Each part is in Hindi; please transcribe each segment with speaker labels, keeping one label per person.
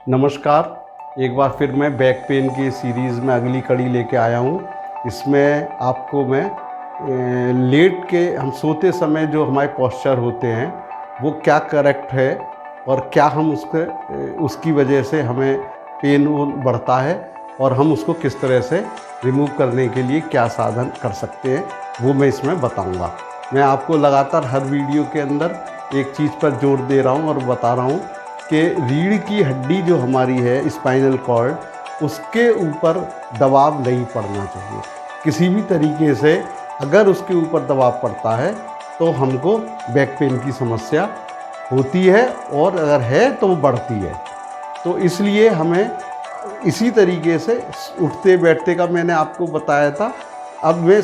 Speaker 1: नमस्कार, एक बार फिर मैं बैक पेन की सीरीज़ में अगली कड़ी लेके आया हूँ। इसमें आपको मैं लेट के हम सोते समय जो हमारे पोस्चर होते हैं वो क्या करेक्ट है और क्या हम उसकी वजह से हमें पेन बढ़ता है और हम उसको किस तरह से रिमूव करने के लिए क्या साधन कर सकते हैं वो मैं इसमें बताऊँगा। मैं आपको लगातार हर वीडियो के अंदर एक चीज़ पर जोर दे रहा हूँ और बता रहा हूँ कि रीढ़ की हड्डी जो हमारी है स्पाइनल कॉर्ड, उसके ऊपर दबाव नहीं पड़ना चाहिए किसी भी तरीके से। अगर उसके ऊपर दबाव पड़ता है तो हमको बैक पेन की समस्या होती है और अगर है तो वो बढ़ती है। तो इसलिए हमें इसी तरीके से उठते बैठते का मैंने आपको बताया था। अब मैं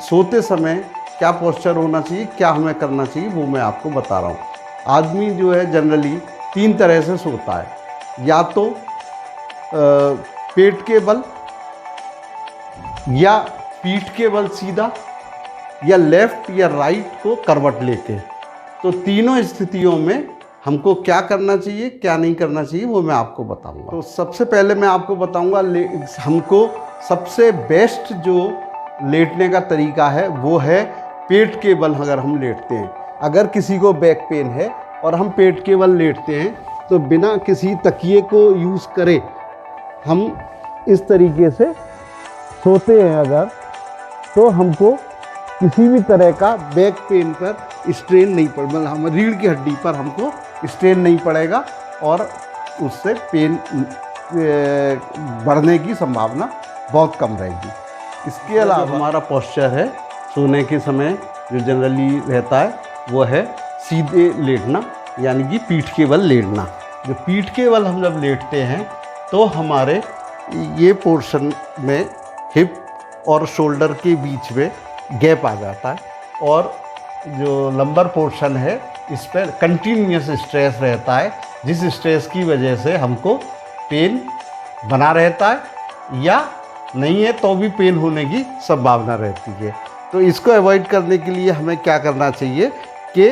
Speaker 1: सोते समय क्या पोस्चर होना चाहिए, क्या हमें करना चाहिए, वो मैं आपको बता रहा हूँ। आदमी जो है जनरली 3 तरह से सोता है, या तो पेट के बल, या पीठ के बल सीधा, या लेफ़्ट या राइट को करवट लेके। तो तीनों स्थितियों में हमको क्या करना चाहिए, क्या नहीं करना चाहिए, वो मैं आपको बताऊंगा। तो सबसे पहले मैं आपको बताऊंगा हमको सबसे बेस्ट जो लेटने का तरीका है वो है पेट के बल। अगर हम लेटते हैं, अगर किसी को बैक पेन है और हम पेट के बल लेटते हैं तो बिना किसी तकिए को यूज़ करे हम इस तरीके से सोते हैं अगर, तो हमको किसी भी तरह का बैक पेन पर स्ट्रेन नहीं पड़, मतलब हम रीढ़ की हड्डी पर हमको स्ट्रेन नहीं पड़ेगा और उससे पेन बढ़ने की संभावना बहुत कम रहेगी। इसके अलावा हमारा पोस्चर है सोने के समय जो जनरली रहता है वो है सीधे लेटना, यानी कि पीठ के बल लेटना। जो पीठ के बल हम जब लेटते हैं तो हमारे ये पोर्शन में हिप और शोल्डर के बीच में गैप आ जाता है और जो लंबर पोर्शन है इस पर कंटिन्यूस स्ट्रेस रहता है, जिस स्ट्रेस की वजह से हमको पेन बना रहता है या नहीं है तो भी पेन होने की संभावना रहती है। तो इसको अवॉइड करने के लिए हमें क्या करना चाहिए कि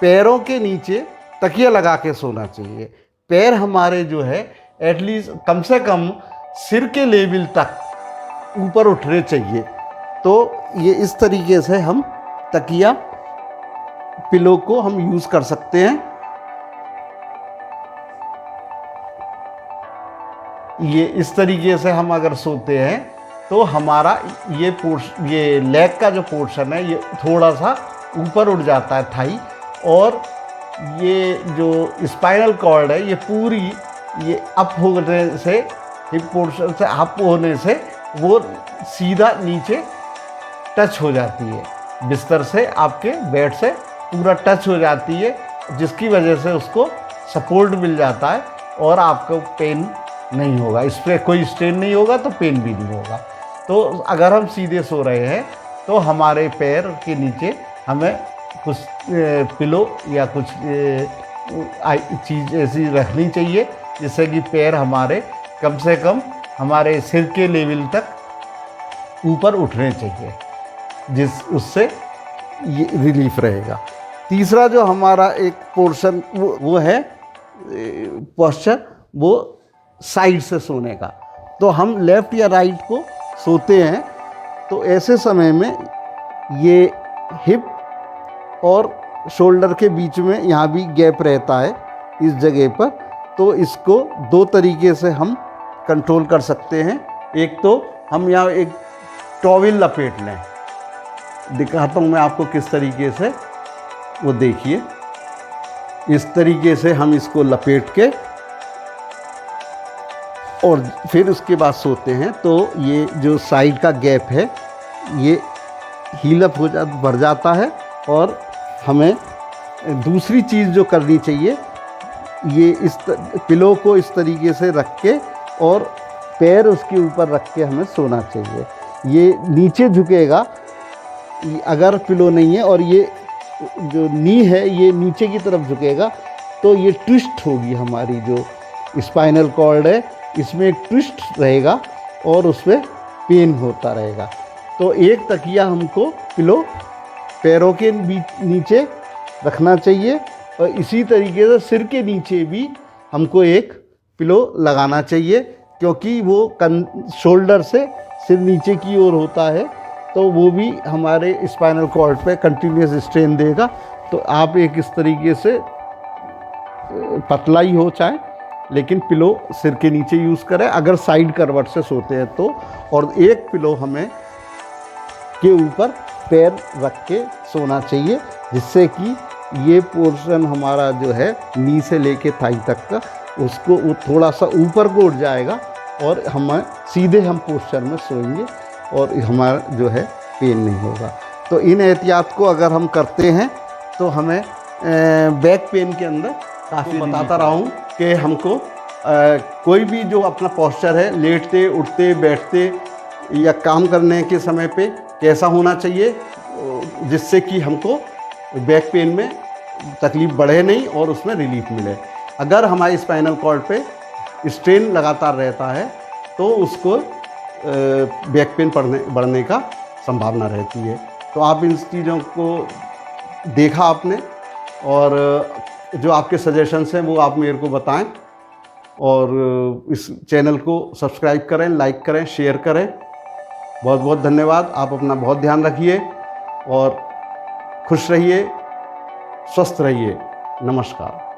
Speaker 1: पैरों के नीचे तकिया लगा के सोना चाहिए। पैर हमारे जो है एटलीस्ट कम से कम सिर के लेवल तक ऊपर उठने चाहिए। तो ये इस तरीके से हम तकिया पिलो को हम यूज़ कर सकते हैं। ये इस तरीके से हम अगर सोते हैं तो हमारा ये लेग का जो पोर्शन है ये थोड़ा सा ऊपर उठ जाता है थाई, और ये जो स्पाइनल कॉर्ड है ये पूरी ये अप होने से, हिप पोर्शन से अप होने से वो सीधा नीचे टच हो जाती है, बिस्तर से आपके बेड से पूरा टच हो जाती है, जिसकी वजह से उसको सपोर्ट मिल जाता है और आपको पेन नहीं होगा। इस पर कोई स्ट्रेन नहीं होगा तो पेन भी नहीं होगा। तो अगर हम सीधे सो रहे हैं तो हमारे पैर के नीचे हमें कुछ पिलो या कुछ चीज़ ऐसी रखनी चाहिए जिससे कि पैर हमारे कम से कम हमारे सिर के लेवल तक ऊपर उठने चाहिए, उससे ये रिलीफ रहेगा। तीसरा जो हमारा एक पोर्शन वो है पोस्चर, वो साइड से सोने का। तो हम लेफ़्ट या राइट को सोते हैं तो ऐसे समय में ये हिप और शोल्डर के बीच में यहाँ भी गैप रहता है इस जगह पर। तो इसको 2 तरीके से हम कंट्रोल कर सकते हैं। एक तो हम यहाँ एक टॉवेल लपेट लें, दिखाता हूँ मैं आपको किस तरीके से, वो देखिए इस तरीके से हम इसको लपेट के और फिर उसके बाद सोते हैं। तो ये जो साइड का गैप है ये हील अप बढ़ जाता है। और हमें दूसरी चीज़ जो करनी चाहिए, ये इस पिलो को इस तरीके से रख के और पैर उसके ऊपर रख के हमें सोना चाहिए। ये नीचे झुकेगा अगर पिलो नहीं है, और ये जो नी है ये नीचे की तरफ झुकेगा तो ये ट्विस्ट होगी, हमारी जो स्पाइनल कॉर्ड है इसमें एक ट्विस्ट रहेगा और उसमें पेन होता रहेगा। तो एक तकिया हमको पिलो पैरों के नीचे रखना चाहिए और इसी तरीके से सिर के नीचे भी हमको एक पिलो लगाना चाहिए, क्योंकि वो शोल्डर से सिर नीचे की ओर होता है, तो वो भी हमारे स्पाइनल कॉर्ड पे कंटिन्यूस स्ट्रेन देगा। तो आप एक इस तरीके से पतला ही हो चाहे, लेकिन पिलो सिर के नीचे यूज़ करें अगर साइड करवट से सोते हैं तो। और एक पिलो हमें के ऊपर पैर रख के सोना चाहिए, जिससे कि ये पोर्शन हमारा जो है नी से लेके थाई तक का, उसको वो थोड़ा सा ऊपर को उठ जाएगा और हम सीधे पोस्चर में सोएंगे और हमारा जो है पेन नहीं होगा। तो इन एहतियात को अगर हम करते हैं तो हमें बैक पेन के अंदर काफ़ी बताता रहा हूँ कि हमको कोई भी जो अपना पोस्चर है, लेटते उठते बैठते या काम करने के समय पे कैसा होना चाहिए, जिससे कि हमको बैक पेन में तकलीफ़ बढ़े नहीं और उसमें रिलीफ मिले। अगर हमारे स्पाइनल कॉर्ड पे स्ट्रेन लगातार रहता है तो उसको बैक पेन बढ़ने का संभावना रहती है। तो आप इन चीज़ों को देखा आपने, और जो आपके सजेशंस हैं वो आप मेरे को बताएं, और इस चैनल को सब्सक्राइब करें, लाइक करें, शेयर करें। बहुत बहुत धन्यवाद। आप अपना बहुत ध्यान रखिए और खुश रहिए, स्वस्थ रहिए। नमस्कार।